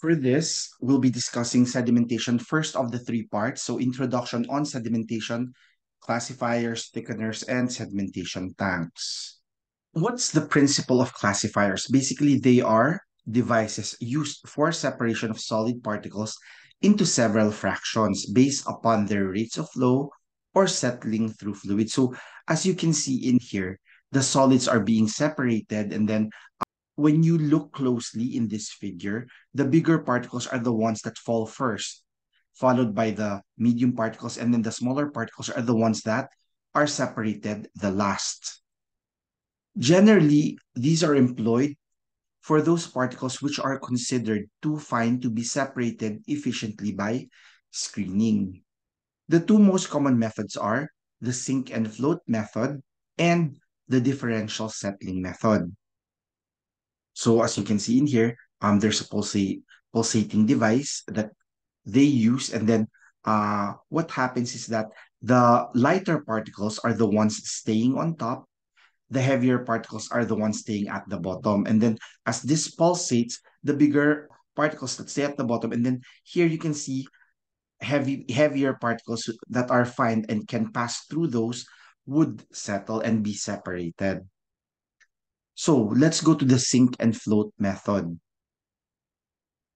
For this, we'll be discussing sedimentation first of the three parts. So introduction on sedimentation, classifiers, thickeners, and sedimentation tanks. What's the principle of classifiers? Basically, they are devices used for separation of solid particles into several fractions based upon their rates of flow or settling through fluid. So as you can see in here, the solids are being separated, and then when you look closely in this figure, the bigger particles are the ones that fall first, followed by the medium particles, and then the smaller particles are the ones that are separated the last. Generally, these are employed for those particles which are considered too fine to be separated efficiently by screening. The two most common methods are the sink and float method and the differential settling method. So as you can see in here, there's a pulsating device that they use, and then what happens is that the lighter particles are the ones staying on top, the heavier particles are the ones staying at the bottom. And then as this pulsates, the bigger particles that stay at the bottom, and then here you can see heavier particles that are fine and can pass through those would settle and be separated. So let's go to the sink and float method.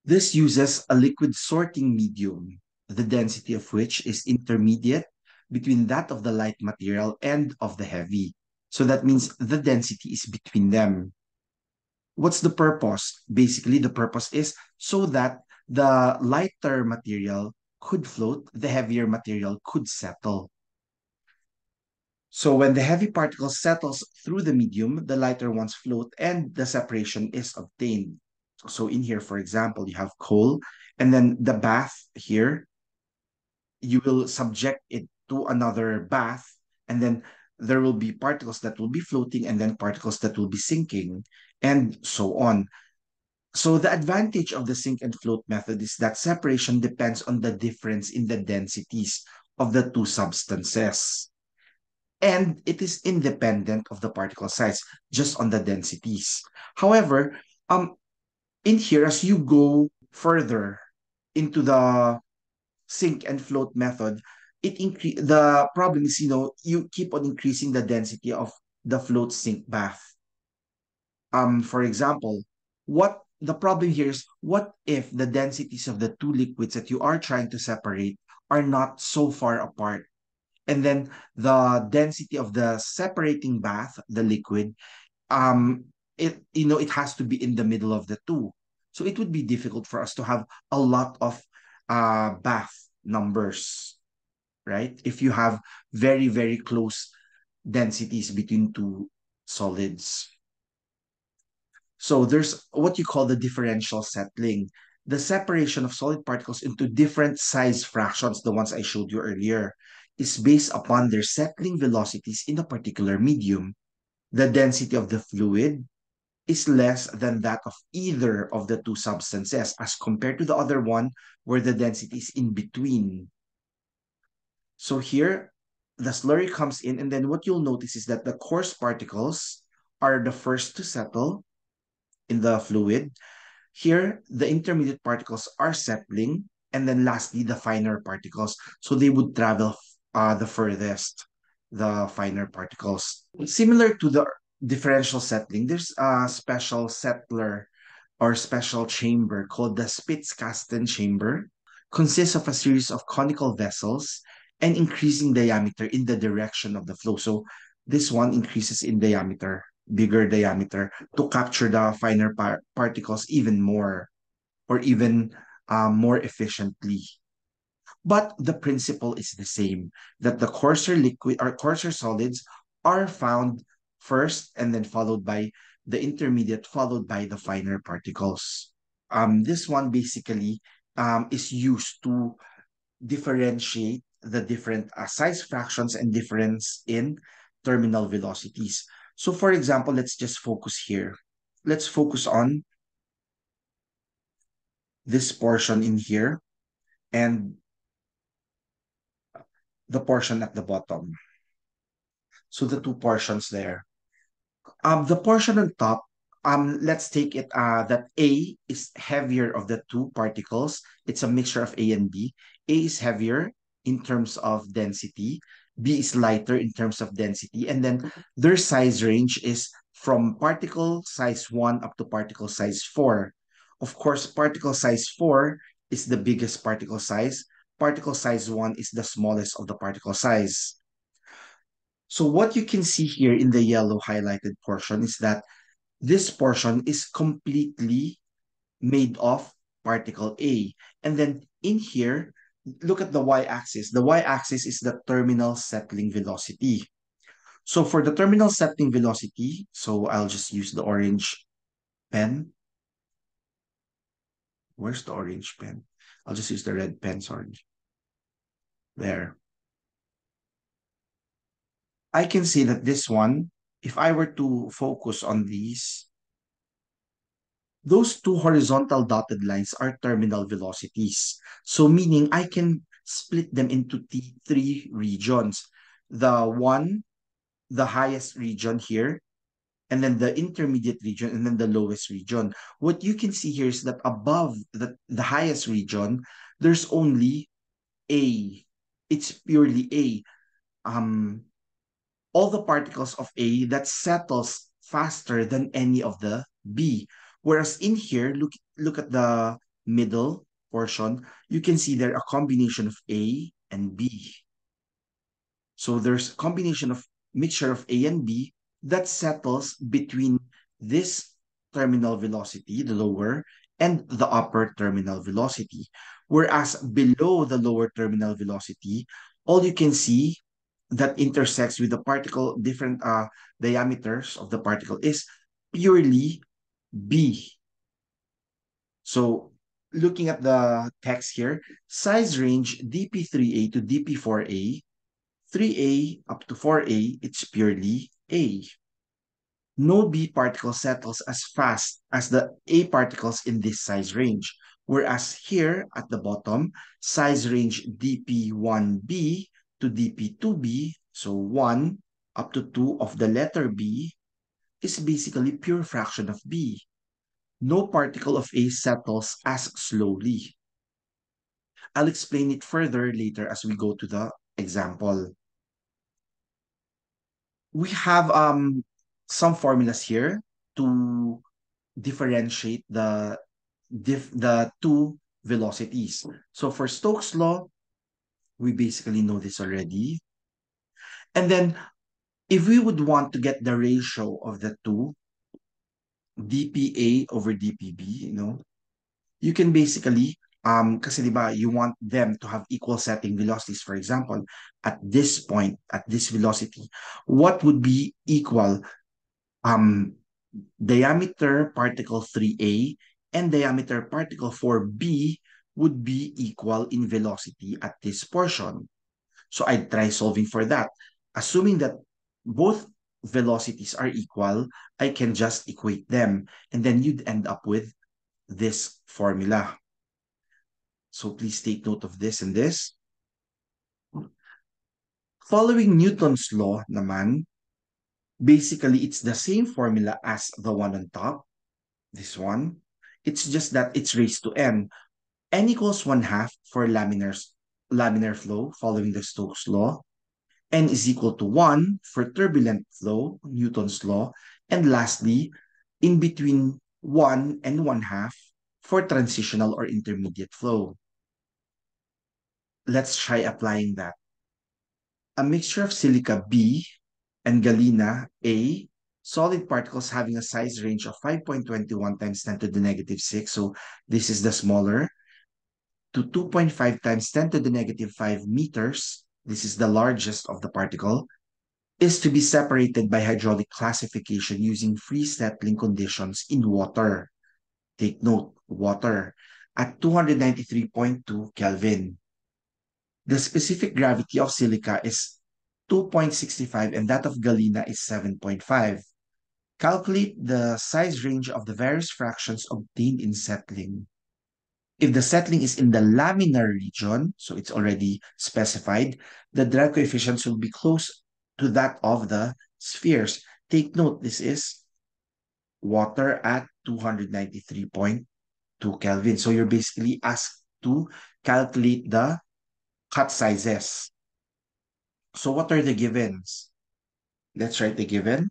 This uses a liquid sorting medium, the density of which is intermediate between that of the light material and of the heavy. So that means the density is between them. What's the purpose? Basically, the purpose is so that the lighter material could float, the heavier material could settle. So when the heavy particle settles through the medium, the lighter ones float and the separation is obtained. So in here, for example, you have coal, and then the bath here, you will subject it to another bath, and then there will be particles that will be floating and then particles that will be sinking, and so on. So the advantage of the sink and float method is that separation depends on the difference in the densities of the two substances. And it is independent of the particle size, just on the densities. However, in here, as you go further into the sink and float method, the problem is, you keep on increasing the density of the float sink bath. For example, what the problem here is, what if the densities of the two liquids that you are trying to separate are not so far apart? And then the density of the separating bath, the liquid, it has to be in the middle of the two. So it would be difficult for us to have a lot of bath numbers, right? If you have very, very close densities between two solids. So there's what you call the differential settling, the separation of solid particles into different size fractions, the ones I showed you earlier, is based upon their settling velocities in a particular medium. The density of the fluid is less than that of either of the two substances as compared to the other one where the density is in between. So here, the slurry comes in, and then what you'll notice is that the coarse particles are the first to settle in the fluid. Here, the intermediate particles are settling, and then lastly, the finer particles. So they would travel the furthest, the finer particles. Similar to the differential settling, there's a special settler or special chamber called the Spitzkasten chamber. Consists of a series of conical vessels and increasing diameter in the direction of the flow. So this one increases in diameter, bigger diameter, to capture the finer particles even more, or even more efficiently. But the principle is the same, that the coarser liquid or coarser solids are found first and then followed by the intermediate, followed by the finer particles. This one basically is used to differentiate the different size fractions and difference in terminal velocities. So for example, let's just focus here. Let's focus on this portion in here and the portion at the bottom. So the two portions there. The portion on top, Let's take it that A is heavier of the two particles. It's a mixture of A and B. A is heavier in terms of density. B is lighter in terms of density. And then their size range is from particle size 1 up to particle size 4. Of course, particle size 4 is the biggest particle size. Particle size 1 is the smallest of the particle size. So what you can see here in the yellow highlighted portion is that this portion is completely made of particle A. And then in here, look at the y-axis. The y-axis is the terminal settling velocity. So for the terminal settling velocity, so I'll just use the orange pen. Where's the orange pen? I'll just use the red pen, sorry. There. I can see that this one, if I were to focus on these, those two horizontal dotted lines are terminal velocities. So meaning I can split them into three regions. The one, the highest region here, and then the intermediate region, and then the lowest region. What you can see here is that above the highest region, there's only A. It's purely A. Um, all the particles of A that settles faster than any of the B. Whereas in here, look at the middle portion, you can see there a combination of A and B. So there's a combination of mixture of A and B that settles between this terminal velocity, the lower, and the upper terminal velocity. Whereas below the lower terminal velocity, all you can see that intersects with the particle, different diameters of the particle is purely B. So looking at the text here, size range DP3A to DP4A, 3A up to 4A, it's purely A. No B particle settles as fast as the A particles in this size range. Whereas here at the bottom, size range dp1b to dp2b, so 1 up to 2 of the letter B, is basically pure fraction of B. No particle of A settles as slowly. I'll explain it further later as we go to the example. We have some formulas here to differentiate the two velocities. So for Stokes' law, we basically know this already. And then if we would want to get the ratio of the two, dPA over dPB, you can basically, kasi diba, you want them to have equal setting velocities. For example, at this point, at this velocity, what would be equal? Um, Diameter particle 3A and diameter particle 4B would be equal in velocity at this portion. So I'd try solving for that. Assuming that both velocities are equal, I can just equate them. And then you'd end up with this formula. So please take note of this and this. Following Newton's law naman, basically it's the same formula as the one on top, this one. It's just that it's raised to n. N equals 1/2 for laminar flow following the Stokes law. N is equal to 1 for turbulent flow, Newton's law. And lastly, in between 1 and 1/2 for transitional or intermediate flow. Let's try applying that. A mixture of silica B and galena A, solid particles having a size range of 5.21 times 10 to the negative 6. So this is the smaller, to 2.5 times 10 to the negative 5 meters, this is the largest of the particle, is to be separated by hydraulic classification using free settling conditions in water. Take note, water, at 293.2 Kelvin. The specific gravity of silica is 2.65 and that of galena is 7.5. Calculate the size range of the various fractions obtained in settling. If the settling is in the laminar region, so it's already specified, the drag coefficients will be close to that of the spheres. Take note, this is water at 293.2 Kelvin. So you're basically asked to calculate the cut sizes. So what are the givens? Let's write the given.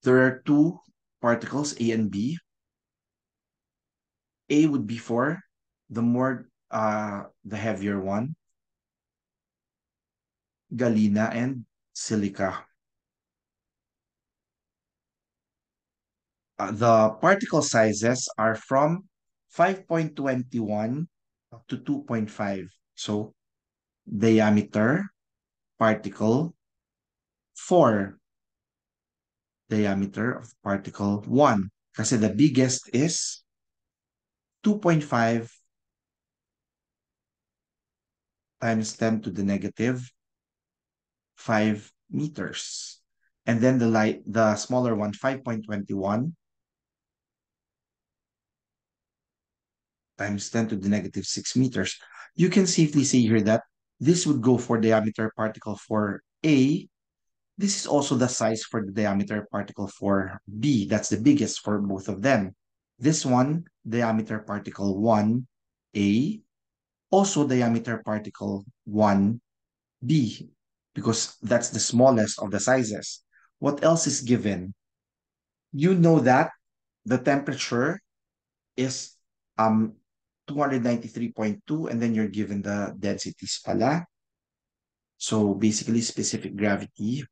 There are two particles, A and B. A would be for the heavier one, galena and silica. The particle sizes are from 5.21 to 2.5. So diameter, particle 4, diameter of particle 1. Kasi the biggest is 2.5 times 10 to the negative 5 meters. And then the smaller one, 5.21 times 10 to the negative 6 meters. You can safely say here that this would go for diameter particle for A. This is also the size for the diameter particle for B. That's the biggest for both of them. This one, diameter particle 1A, also diameter particle 1B, because that's the smallest of the sizes. What else is given? You know that the temperature is 293.2, and then you're given the densities pala. So basically specific gravity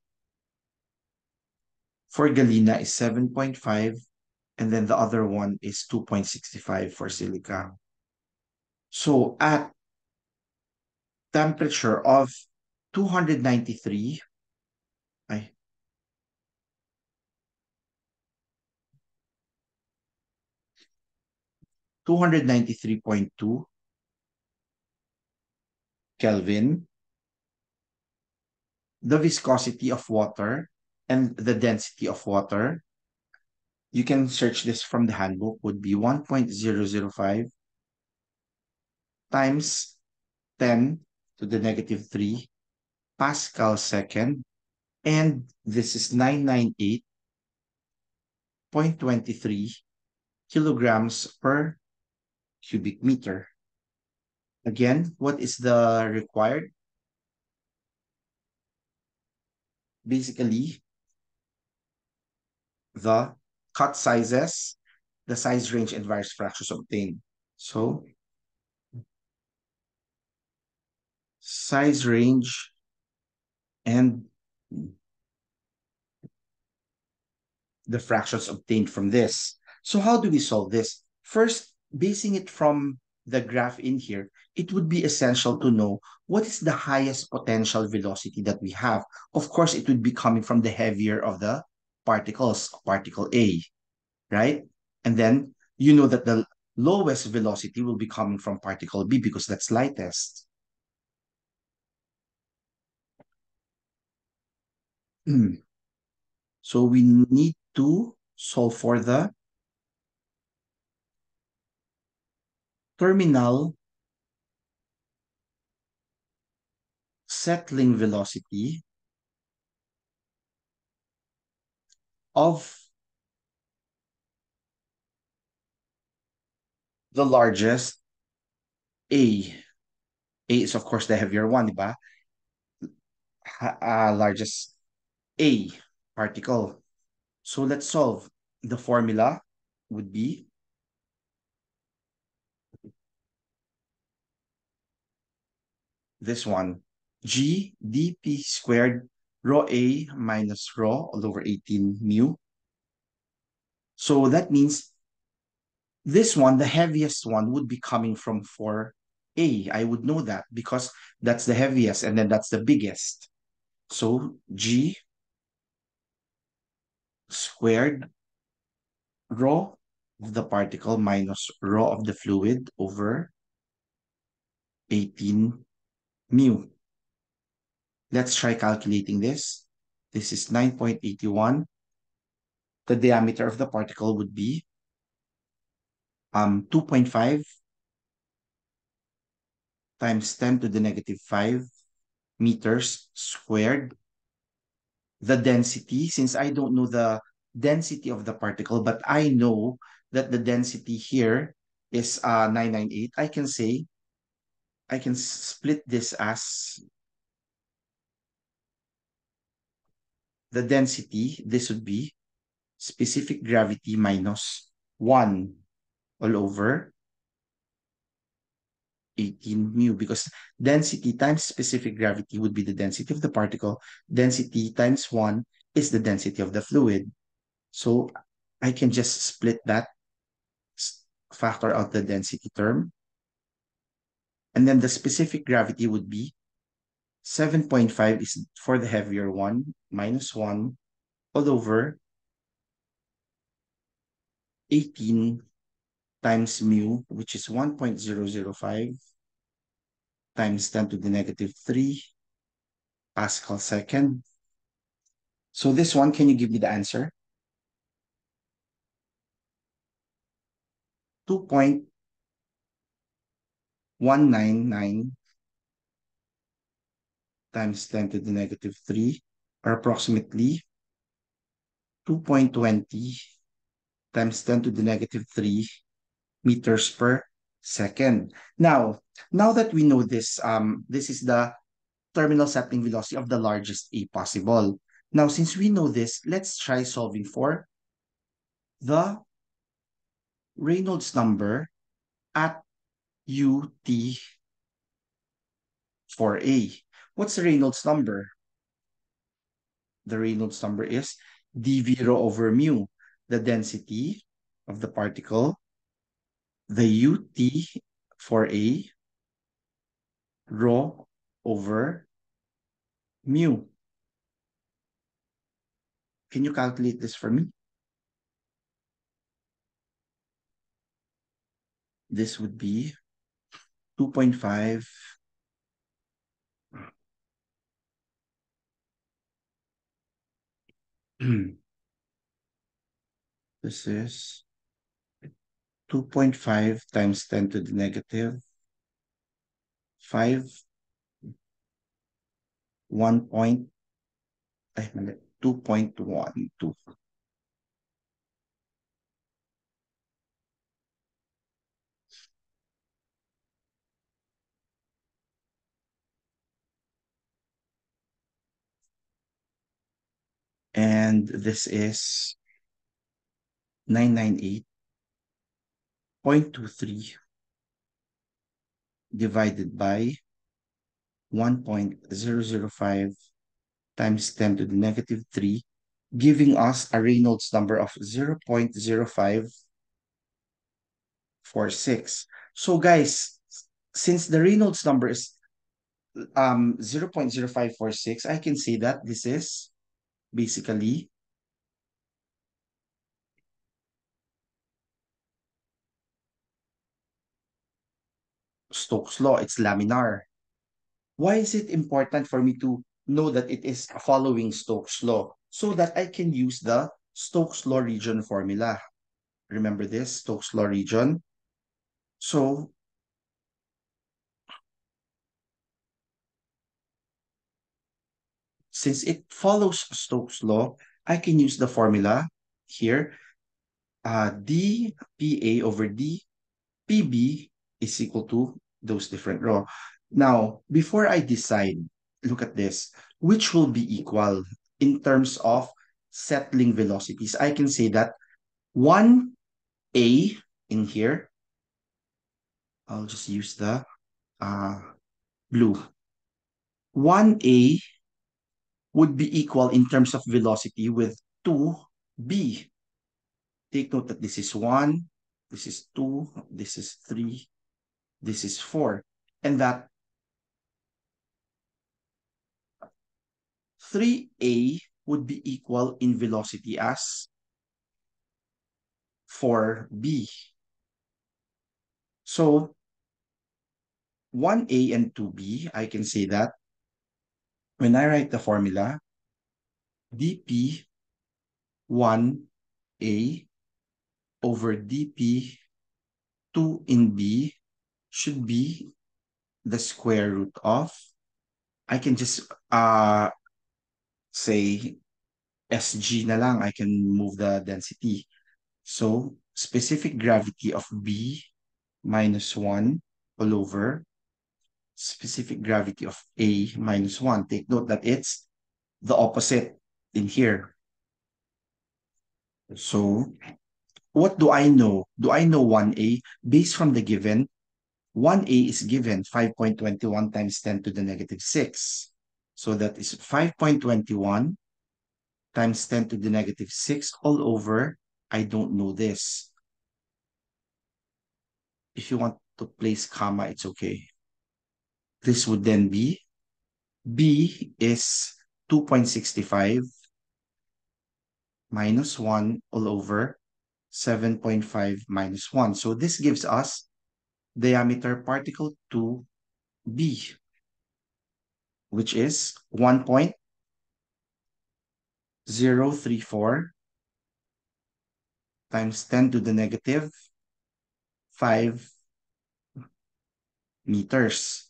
for galena is 7.5, and then the other one is 2.65 for silica. So at temperature of 293, ay, 293.2 Kelvin, the viscosity of water and the density of water, you can search this from the handbook, would be 1.005 times 10 to the negative 3 Pascal second. And this is 998.23 kilograms per cubic meter. Again, what is the required? Basically, the cut sizes, the size range, and various fractions obtained. So, size range and the fractions obtained from this. So how do we solve this? First, basing it from the graph in here, it would be essential to know what is the highest potential velocity that we have. Of course, it would be coming from the heavier of the particles, particle A, right? And then you know that the lowest velocity will be coming from particle B because that's lightest. So we need to solve for the terminal settling velocity of the largest A. A is of course the heavier one, diba? Largest A particle. So let's solve. The formula would be this one. G dp squared rho A minus rho all over 18 mu. So that means this one, the heaviest one, would be coming from 4A. I would know that because that's the heaviest and then that's the biggest. So G squared rho of the particle minus rho of the fluid over 18 mu. Let's try calculating this. This is 9.81. The diameter of the particle would be 2.5 times 10 to the negative 5 meters squared. the density, since I don't know the density of the particle, but I know that the density here is 998, I can say, I can split this as the density. This would be specific gravity minus 1 all over 18 mu, because density times specific gravity would be the density of the particle. Density times 1 is the density of the fluid. So I can just split that, factor out the density term, and then the specific gravity would be 7.5 is for the heavier one, minus 1 all over 18 times mu, which is 1.005 times 10 to the negative 3 Pascal second. So this one, can you give me the answer? 2.199 times 10 to the negative 3, or approximately 2.20 times 10 to the negative 3 meters per second. Now that we know this, this is the terminal settling velocity of the largest A possible. Now, since we know this, let's try solving for the Reynolds number at UT for A. What's the Reynolds number? The Reynolds number is dV rho over mu, the density of the particle, the UT for A, rho over mu. Can you calculate this for me? This would be 2.5. This is 2.5 times 10 to the negative 5, 1 point, 2.12. And this is 998.23 divided by 1.005 times 10 to the negative 3, giving us a Reynolds number of 0.0546. So guys, since the Reynolds number is 0.0546, I can say that this is basically Stokes' law. It's laminar. Why is it important for me to know that it is following Stokes' law? So that I can use the Stokes' law region formula. Remember this, Stokes' law region? So since it follows Stokes' law, I can use the formula here. dPA over dPB is equal to those different raw. Now, before I decide, look at this, which will be equal in terms of settling velocities, I can say that 1A in here, I'll just use the uh, blue. 1A would be equal in terms of velocity with 2B. Take note that this is 1, this is 2, this is 3, this is 4. And that 3A would be equal in velocity as 4B. So 1A and 2B, I can say that when I write the formula, dP 1A over dP 2 in B should be the square root of, I can just say SG na lang, I can move the density. So, specific gravity of B minus 1 all over specific gravity of A minus 1. Take note that it's the opposite in here. So, what do I know? Do I know 1A? Based from the given, 1A is given 5.21 times 10 to the negative 6. So that is 5.21 times 10 to the negative 6 all over. I don't know this. If you want to place comma, it's okay. This would then be B is 2.65 minus 1 all over 7.5 minus 1. So this gives us diameter particle 2B, which is 1.034 times 10 to the negative 5 meters.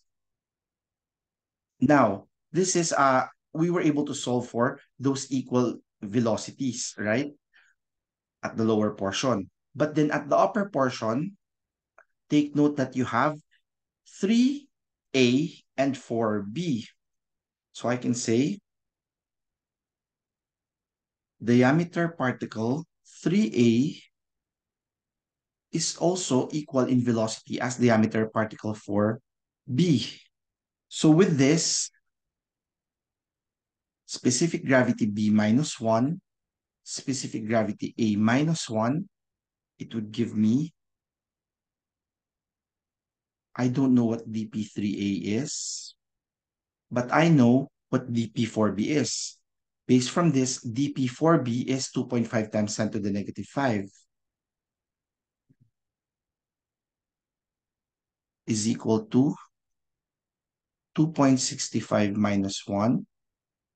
Now, this is we were able to solve for those equal velocities, right? At the lower portion. But then at the upper portion, take note that you have 3A and 4B. So I can say diameter particle 3A is also equal in velocity as diameter particle 4B. So with this, specific gravity B minus 1, specific gravity A minus 1, it would give me, I don't know what dP3A is, but I know what dP4B is. Based from this, dP4B is 2.5 times 10 to the negative 5 is equal to 2.65 minus 1,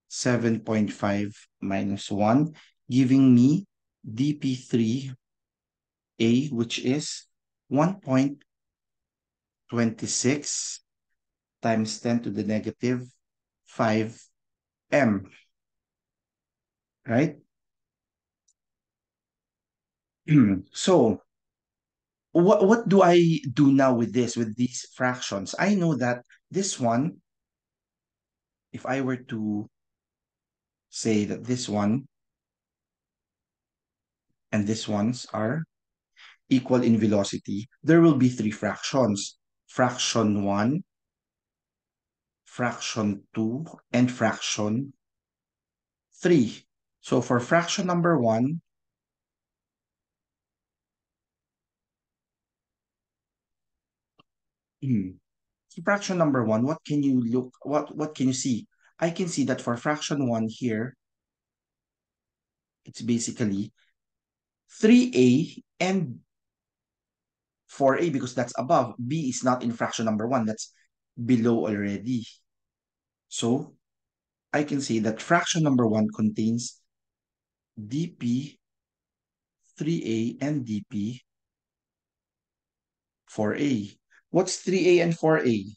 7.5 minus 1, giving me dP3A, which is 1.26 times 10 to the negative 5 m, right? So, what do I do now with this, with these fractions? I know that this one, if I were to say that this one and this ones are equal in velocity, there will be three fractions. Fraction 1, fraction 2, and fraction 3. So for fraction number 1, fraction number 1, what can you look, what can you see? I can see that for fraction 1 here, it's basically 3A and 4A because that's above. B is not in fraction number 1, that's below already. So I can say that fraction number 1 contains dP 3A and dP 4A. What's 3A and 4A?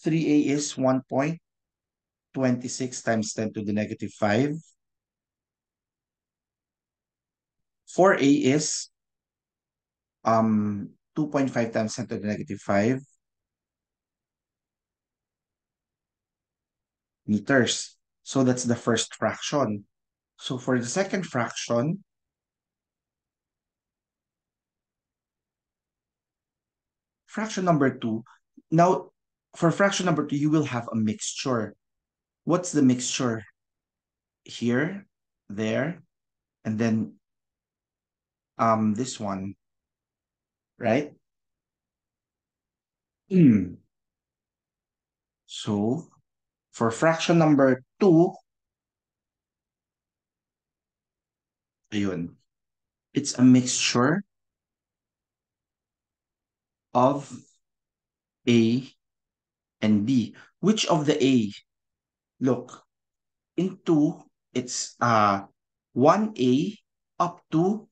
3A is 1.26 times 10 to the negative 5. 4A is 2.5 times 10 to the negative 5 meters. So that's the first fraction. So for the second fraction number 2, now for fraction number 2, you will have a mixture. What's the mixture? Here, there, and then this one, right? So for fraction number 2, ayun, it's a mixture of A and B. Which of the A? Look, in 2, it's 1A up to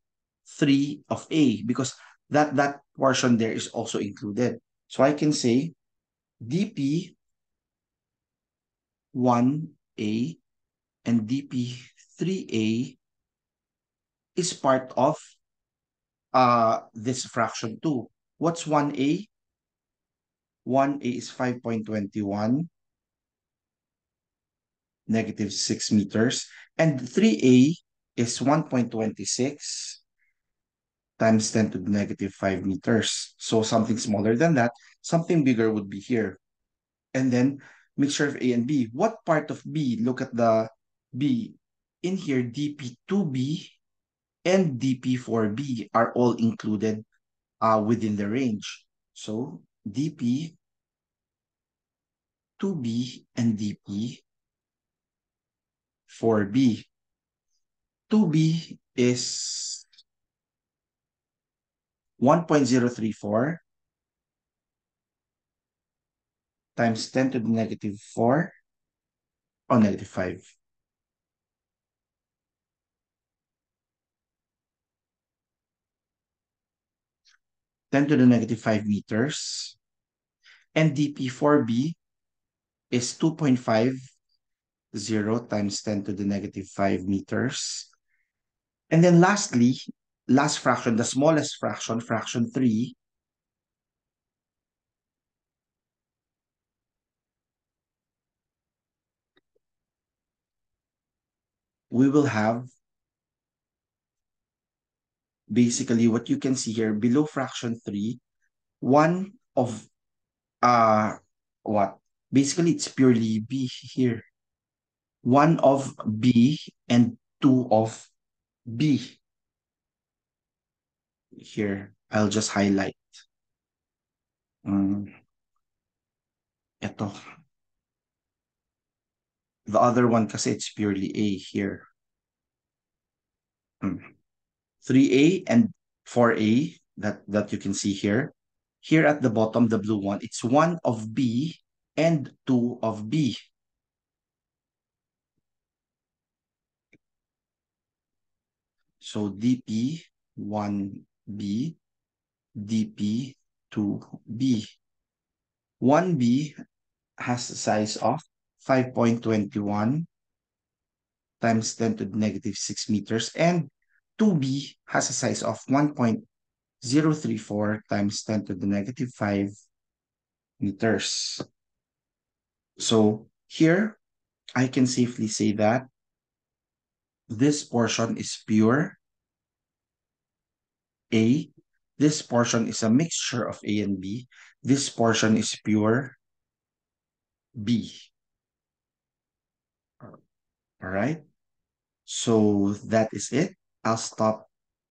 3 of A because that portion there is also included. So I can say dP 1A and dP 3a is part of this fraction too. What's 1a? 1a is 5.21, negative 6 meters. And 3a is 1.26 times 10 to the negative 5 meters. So something smaller than that, something bigger would be here. And then mixture of A and B. What part of B? Look at the B. In here, dp2b and dp4b are all included within the range. So dp2b and dp4b. 2b is 1.034 times 10 to the negative 4 or negative 5. 10 to the negative 5 meters. And dp4b is 2.50 times 10 to the negative 5 meters. And then lastly, last fraction, the smallest fraction, fraction 3, we will have basically what you can see here below fraction 3, one of uh what? Basically it's purely B here. One of B and two of B here. I'll just highlight. Um, ito. The other one kasi it's purely A here. 3A and 4A that you can see here. Here at the bottom, the blue one, it's one of B and two of B. So DP 1B, DP 2B. 1B has a size of 5.21 times 10 to the negative 6 meters, and 2B has a size of 1.034 times 10 to the negative 5 meters. So here, I can safely say that this portion is pure A. This portion is a mixture of A and B. This portion is pure B. All right. So that is it. I'll stop